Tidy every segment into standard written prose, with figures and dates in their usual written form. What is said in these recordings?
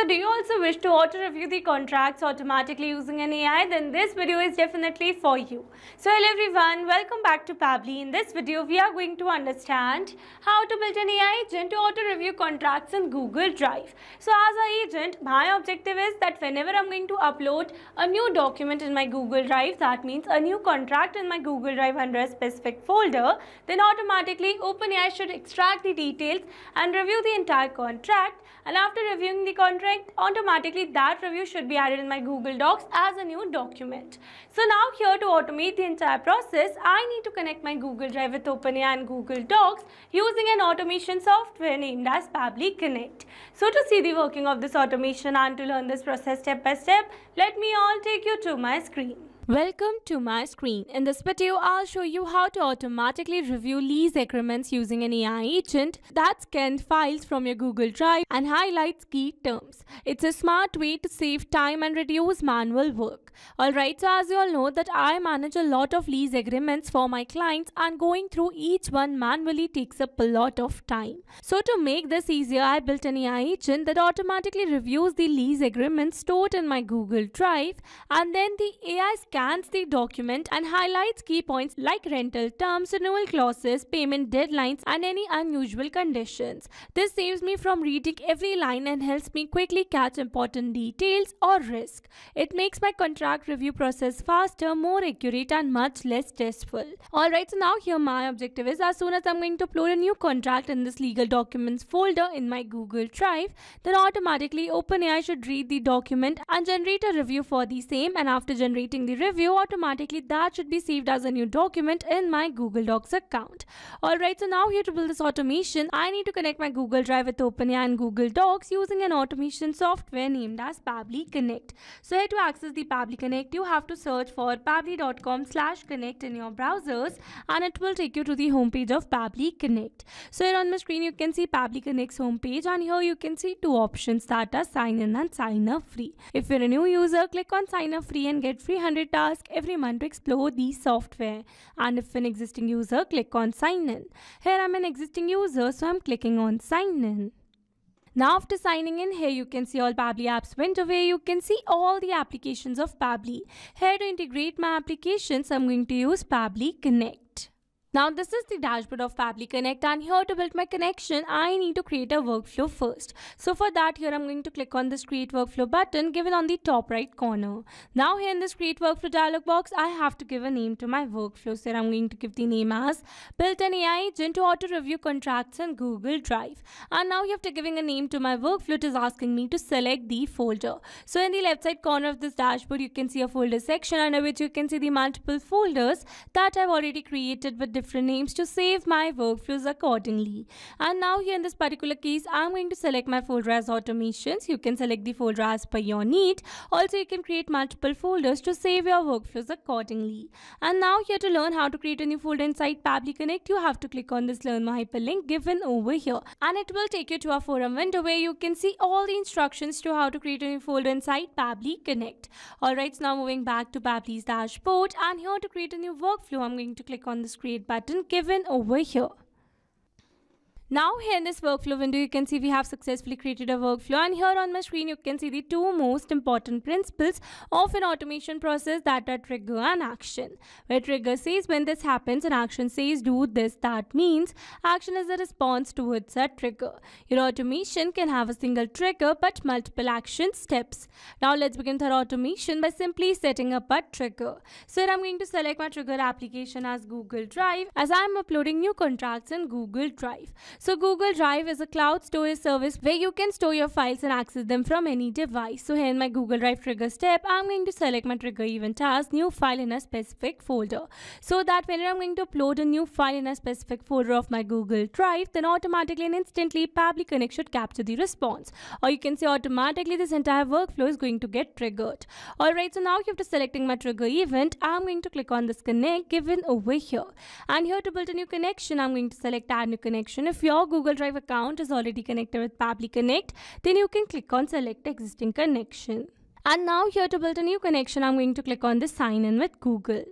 So do you also wish to auto-review the contracts automatically using an AI? Then this video is definitely for you. So hello everyone, welcome back to Pabbly. In this video, we are going to understand how to build an AI agent to auto-review contracts in Google Drive. So as an agent, my objective is that whenever I'm going to upload a new document in my Google Drive, that means a new contract in my Google Drive under a specific folder, then automatically OpenAI should extract the details and review the entire contract, and after reviewing the contract, automatically that review should be added in my Google Docs as a new document. So now here to automate the entire process, I need to connect my Google Drive with OpenAI and Google Docs using an automation software named as Pabbly Connect. So to see the working of this automation and to learn this process step by step, let me all take you to my screen. Welcome to my screen. In this video, I'll show you how to automatically review lease agreements using an AI agent that scans files from your Google Drive and highlights key terms. It's a smart way to save time and reduce manual work. Alright, so as you all know that I manage a lot of lease agreements for my clients, and going through each one manually takes up a lot of time. So to make this easier, I built an AI agent that automatically reviews the lease agreements stored in my Google Drive, and then the AI scans the document and highlights key points like rental terms, renewal clauses, payment deadlines, and any unusual conditions. This saves me from reading every line and helps me quickly catch important details or risk. It makes my contract review process faster, more accurate, and much less stressful. Alright, so now here my objective is, as soon as I'm going to upload a new contract in this legal documents folder in my Google Drive, then automatically OpenAI should read the document and generate a review for the same, and after generating the review, automatically that should be saved as a new document in my Google Docs account. Alright, so now here to build this automation, I need to connect my Google Drive with OpenAI and Google Docs using an automation software named as Pabbly Connect. So here to access the Pabbly Connect, you have to search for pabbly.com/connect in your browsers, and it will take you to the homepage of Pabbly Connect. So here on my screen, you can see Pabbly Connect's homepage, and here you can see two options that are sign in and sign up free. If you're a new user, click on sign up free and get free 100 tasks every month to explore the software. And if an existing user, click on sign in. Here I'm an existing user, so I'm clicking on sign in. Now after signing in, here you can see all Pabbly apps window where you can see all the applications of Pabbly. Here to integrate my applications, I'm going to use Pabbly Connect. Now this is the dashboard of Pabbly Connect, and here to build my connection, I need to create a workflow first. So for that, here I'm going to click on this create workflow button given on the top right corner. Now here in this create workflow dialog box, I have to give a name to my workflow. So I'm going to give the name as built an AI agent to auto review contracts in Google Drive. And now after giving a name to my workflow, it is asking me to select the folder. So in the left side corner of this dashboard, you can see a folder section under which you can see the multiple folders that I've already created with different names to save my workflows accordingly. And now here in this particular case, I'm going to select my folder as automations. You can select the folder as per your need. Also, you can create multiple folders to save your workflows accordingly. And now here to learn how to create a new folder inside Pabbly Connect, you have to click on this learn more hyperlink given over here, and it will take you to a forum window where you can see all the instructions to how to create a new folder inside Pabbly Connect. Alright, so now moving back to Pabbly's dashboard, and here to create a new workflow, I'm going to click on this create button given over here. Now here in this workflow window, you can see we have successfully created a workflow, and here on my screen you can see the two most important principles of an automation process, that are trigger and action. Where trigger says when this happens and action says do this, that means action is a response towards a trigger. Your automation can have a single trigger but multiple action steps. Now let's begin with our automation by simply setting up a trigger. So here I'm going to select my trigger application as Google Drive, as I'm uploading new contracts in Google Drive. So Google Drive is a cloud storage service where you can store your files and access them from any device. So here in my Google Drive trigger step, I'm going to select my trigger event as new file in a specific folder. So that whenever I'm going to upload a new file in a specific folder of my Google Drive, then automatically and instantly Pabbly Connect should capture the response. Or you can say automatically this entire workflow is going to get triggered. Alright, so now after selecting my trigger event, I'm going to click on this connect given over here. And here to build a new connection, I'm going to select add new connection. If your Google Drive account is already connected with Pabbly Connect, then you can click on select existing connection. And now here to build a new connection, I'm going to click on this sign in with Google.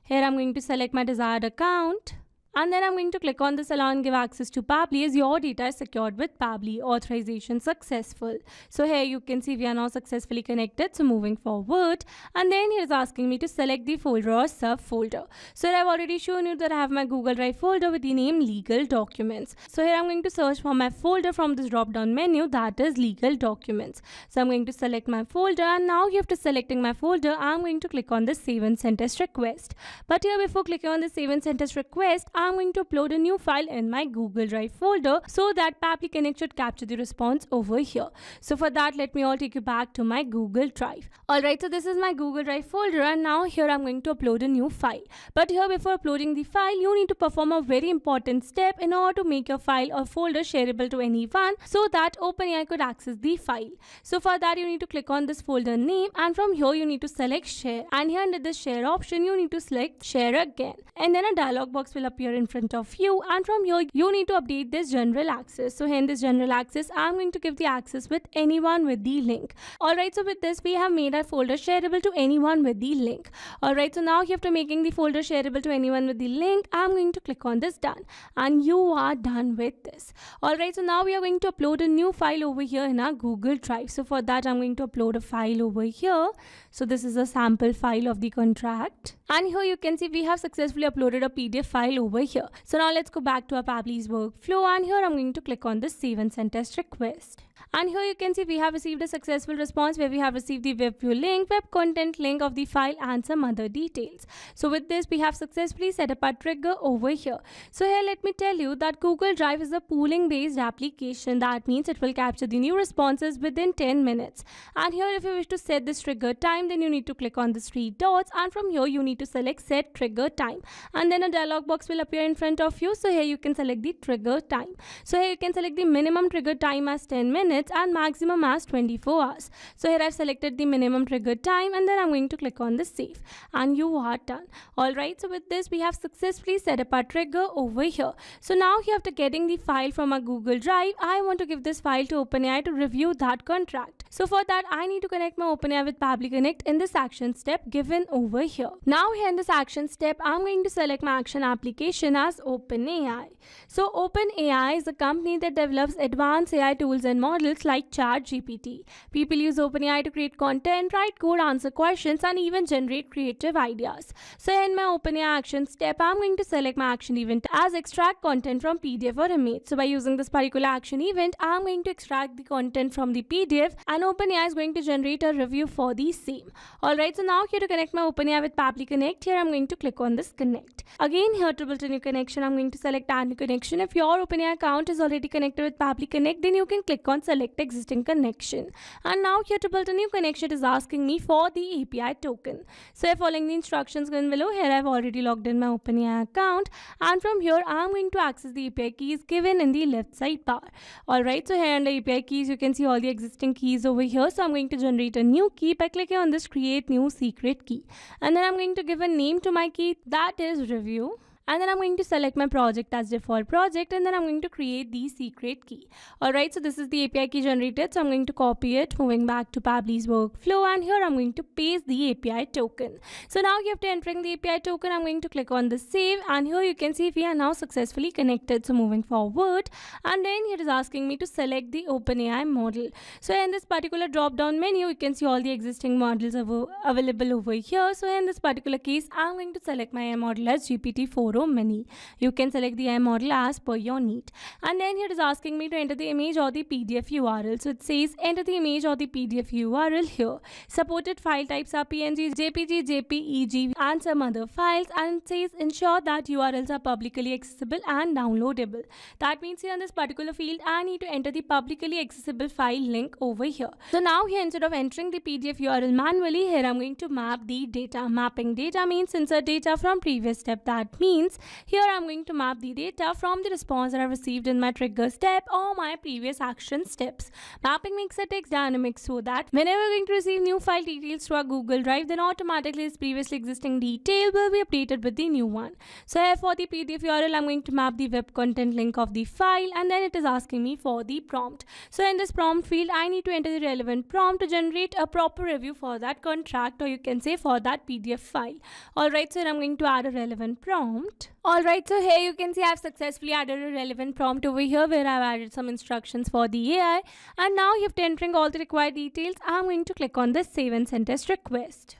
Here I'm going to select my desired account, and then I'm going to click on this allow and give access to Pabbly as your data is secured with Pabbly. Authorization successful. So here you can see we are now successfully connected. So moving forward, and then here is asking me to select the folder or subfolder. So here I've already shown you that I have my Google Drive folder with the name legal documents. So here I'm going to search for my folder from this drop down menu, that is legal documents. So I'm going to select my folder, and now here after selecting my folder, I'm going to click on the save and send test request. But here before clicking on the save and send test request, I'm going to upload a new file in my Google Drive folder so that Pabbly Connect should capture the response over here. So for that, let me all take you back to my Google Drive. Alright, so this is my Google Drive folder, and now here I'm going to upload a new file. But here before uploading the file, you need to perform a very important step in order to make your file or folder shareable to anyone so that OpenAI could access the file. So for that, you need to click on this folder name, and from here you need to select share, and here under this share option you need to select share again, and then a dialog box will appear in front of you, and from here you need to update this general access. So here in this general access, I'm going to give the access with anyone with the link. Alright, so with this we have made our folder shareable to anyone with the link. Alright, so now after making the folder shareable to anyone with the link, I'm going to click on this done, and you are done with this. Alright, so now we are going to upload a new file over here in our Google Drive. So for that, I'm going to upload a file over here. So this is a sample file of the contract, and here you can see we have successfully uploaded a PDF file over here. So now let's go back to our Pabbly's workflow, and here I'm going to click on the save and send test request. And here you can see we have received a successful response where we have received the web view link, web content link of the file, and some other details. So with this, we have successfully set up our trigger over here. So here let me tell you that Google Drive is a pooling based application. That means it will capture the new responses within 10 minutes. And here if you wish to set this trigger time, then you need to click on the three dots, and from here you need to select set trigger time, and then a dialog box will appear in front of you. So here you can select the trigger time. So here you can select the minimum trigger time as 10 minutes and maximum as 24 hours. So here I've selected the minimum trigger time, and then I'm going to click on the save, and you are done. Alright, so with this we have successfully set up our trigger over here. So now here after getting the file from our Google Drive, I want to give this file to OpenAI to review that contract. So for that, I need to connect my OpenAI with Pabbly Connect in this action step given over here. Now here in this action step, I'm going to select my action application as OpenAI. So OpenAI is a company that develops advanced AI tools and models like ChatGPT. People use OpenAI to create content, write code, answer questions, and even generate creative ideas. So in my OpenAI action step, I'm going to select my action event as extract content from PDF or image. So by using this particular action event, I'm going to extract the content from the PDF, and OpenAI is going to generate a review for the same. Alright, so now here to connect my OpenAI with Pabbly Connect, here I'm going to click on this connect. Again, here to build a new connection, I'm going to select add new connection. If your OpenAI account is already connected with Pabbly Connect, then you can click on select existing connection. And now here to build a new connection, it is asking me for the API token. So following the instructions given below, here I've already logged in my OpenAI account, and from here I'm going to access the API keys given in the left side bar. Alright, so here under API keys, you can see all the existing keys over here. So I'm going to generate a new key by clicking on this create new secret key, and then I'm going to give a name to my key, that is review. And then I'm going to select my project as default project, and then I'm going to create the secret key. Alright, so this is the API key generated, so I'm going to copy it, moving back to Pabbly's workflow, and here I'm going to paste the API token. So now after entering the API token, I'm going to click on the save, and here you can see we are now successfully connected. So moving forward, and then here is asking me to select the OpenAI model. So in this particular drop down menu, you can see all the existing models available over here. So in this particular case, I'm going to select my AI model as GPT-4 Mini. You can select the AI model as per your need. And then here it is asking me to enter the image or the PDF URL. So it says enter the image or the PDF URL here. Supported file types are PNG, JPG, JPEG, and some other files. And it says ensure that URLs are publicly accessible and downloadable. That means here in this particular field, I need to enter the publicly accessible file link over here. So now here, instead of entering the PDF URL manually, here I'm going to map the data. Mapping data means insert data from previous step. That means here I'm going to map the data from the response that I received in my trigger step or my previous action steps. Mapping makes the text dynamic so that whenever we're going to receive new file details to our Google Drive, then automatically this previously existing detail will be updated with the new one. So here for the PDF URL, I'm going to map the web content link of the file, and then it is asking me for the prompt. So in this prompt field, I need to enter the relevant prompt to generate a proper review for that contract, or you can say for that PDF file. Alright, so I'm going to add a relevant prompt. prompt. Alright, so here you can see I've successfully added a relevant prompt over here where I've added some instructions for the AI, and now you have to entering all the required details. I'm going to click on this save and send test request.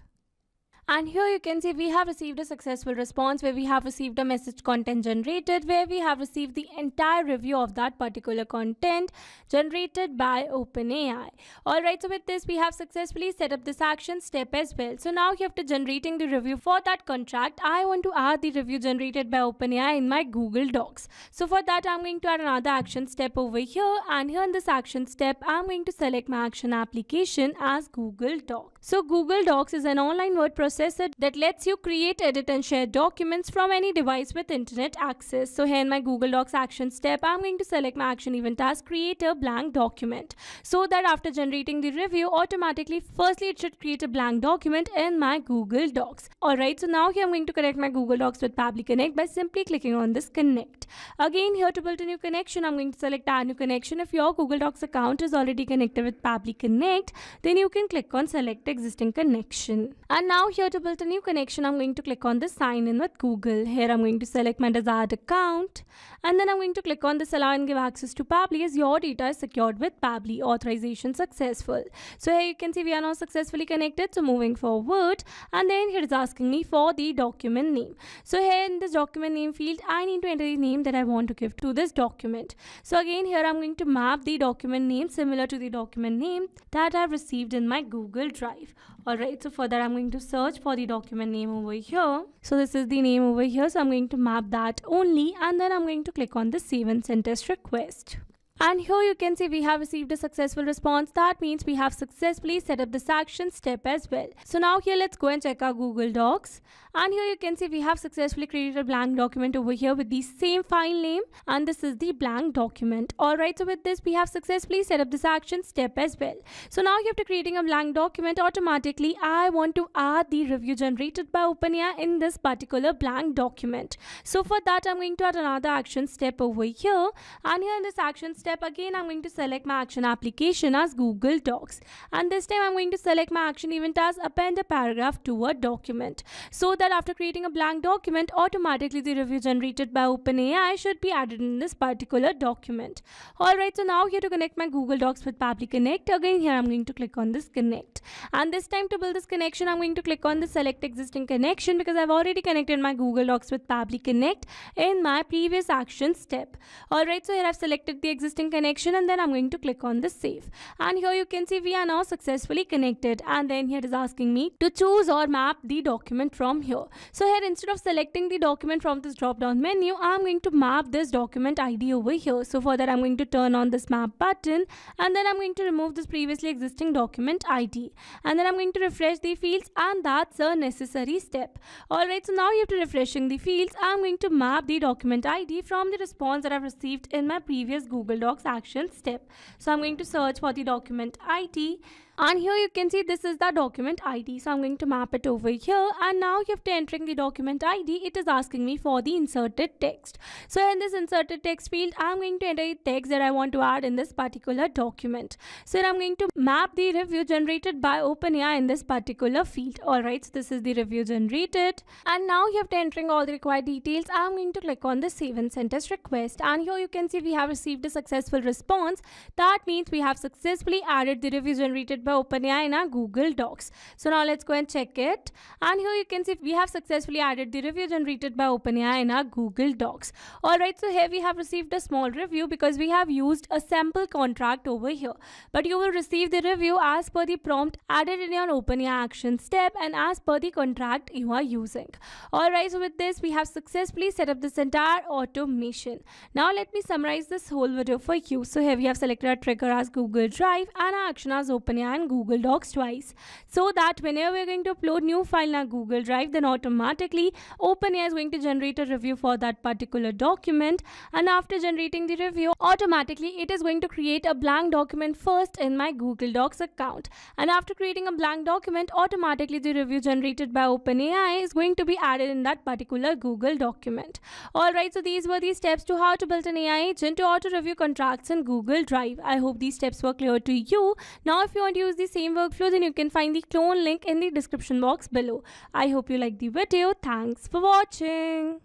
And here you can see we have received a successful response where we have received a message content generated, where we have received the entire review of that particular content generated by OpenAI. Alright, so with this we have successfully set up this action step as well. So now after generating the review for that contract, I want to add the review generated by OpenAI in my Google Docs. So for that I'm going to add another action step over here, and here in this action step I'm going to select my action application as Google Docs. So Google Docs is an online word processor that lets you create, edit and share documents from any device with internet access. So here in my Google Docs action step, I'm going to select my action event as create a blank document, so that after generating the review, automatically firstly it should create a blank document in my Google Docs. Alright, so now here I'm going to connect my Google Docs with Pabbly Connect by simply clicking on this connect. Again, here to build a new connection, I'm going to select add new connection. If your Google Docs account is already connected with Pabbly Connect, then you can click on select existing connection. And now here to build a new connection, I'm going to click on the sign in with Google. Here I'm going to select my desired account, and then I'm going to click on this allow and give access to Pabbly as your data is secured with Pabbly. Authorization successful. So here you can see we are now successfully connected. So moving forward, and then here it's asking me for the document name. So here in this document name field, I need to enter the name that I want to give to this document. So again here I'm going to map the document name similar to the document name that I've received in my Google Drive. Alright, so for that I'm going to search for the document name over here. So this is the name over here, so I'm going to map that only, and then I'm going to click on the save and send test request. And here you can see we have received a successful response. That means we have successfully set up this action step as well. So now here let's go and check our Google Docs. And here you can see we have successfully created a blank document over here with the same file name, and this is the blank document. Alright, so with this we have successfully set up this action step as well. So now after creating a blank document, automatically I want to add the review generated by OpenAI in this particular blank document. So for that I'm going to add another action step over here, and here in this action step again I'm going to select my action application as Google Docs, and this time I'm going to select my action event as append a paragraph to a document, so that after creating a blank document, automatically the review generated by OpenAI should be added in this particular document. Alright, so now here to connect my Google Docs with Pabbly Connect, again here I'm going to click on this connect, and this time to build this connection I'm going to click on the select existing connection because I've already connected my Google Docs with Pabbly Connect in my previous action step. Alright, so here I've selected the existing connection, and then I'm going to click on the save, and here you can see we are now successfully connected, and then here it is asking me to choose or map the document from here. So here instead of selecting the document from this drop down menu, I'm going to map this document ID over here. So for that I'm going to turn on this map button, and then I'm going to remove this previously existing document ID, and then I'm going to refresh the fields, and that's a necessary step. Alright, so now after refreshing the fields, I'm going to map the document ID from the response that I've received in my previous Google Docs action step. So I'm going to search for the document ID, and here you can see this is the document ID. So I'm going to map it over here, and now after entering the document ID, it is asking me for the inserted text. So in this inserted text field, I'm going to enter the text that I want to add in this particular document. So I'm going to map the review generated by OpenAI in this particular field. Alright, so this is the review generated, and now after entering all the required details, I'm going to click on the save and send test request, and here you can see we have received a successful response. That means we have successfully added the review generated by OpenAI in our Google Docs. So now let's go and check it, and here you can see we have successfully added the review generated by OpenAI in our Google Docs. Alright, so here we have received a small review because we have used a sample contract over here, but you will receive the review as per the prompt added in your OpenAI action step and as per the contract you are using. Alright, so with this we have successfully set up this entire automation. Now let me summarize this whole video for you. So here we have selected our trigger as Google Drive and our action as OpenAI and Google Docs twice, so that whenever we're going to upload new file in our Google Drive, then automatically OpenAI is going to generate a review for that particular document, and after generating the review, automatically it is going to create a blank document first in my Google Docs account, and after creating a blank document, automatically the review generated by OpenAI is going to be added in that particular Google document. Alright, so these were the steps to how to build an AI agent to auto review contracts in Google Drive. I hope these steps were clear to you. Now if you want to use the same workflow, then you can find the clone link in the description box below. I hope you liked the video. Thanks for watching.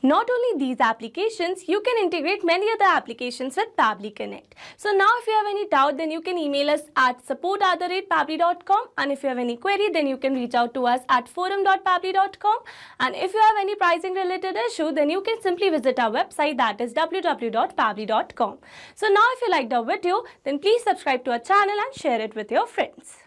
Not only these applications, you can integrate many other applications with Pabbly Connect. So now if you have any doubt, then you can email us at support@pabbly.com, and if you have any query, then you can reach out to us at forum.pabbly.com, and if you have any pricing related issue, then you can simply visit our website, that is www.pabbly.com. So now if you liked our video, then please subscribe to our channel and share it with your friends.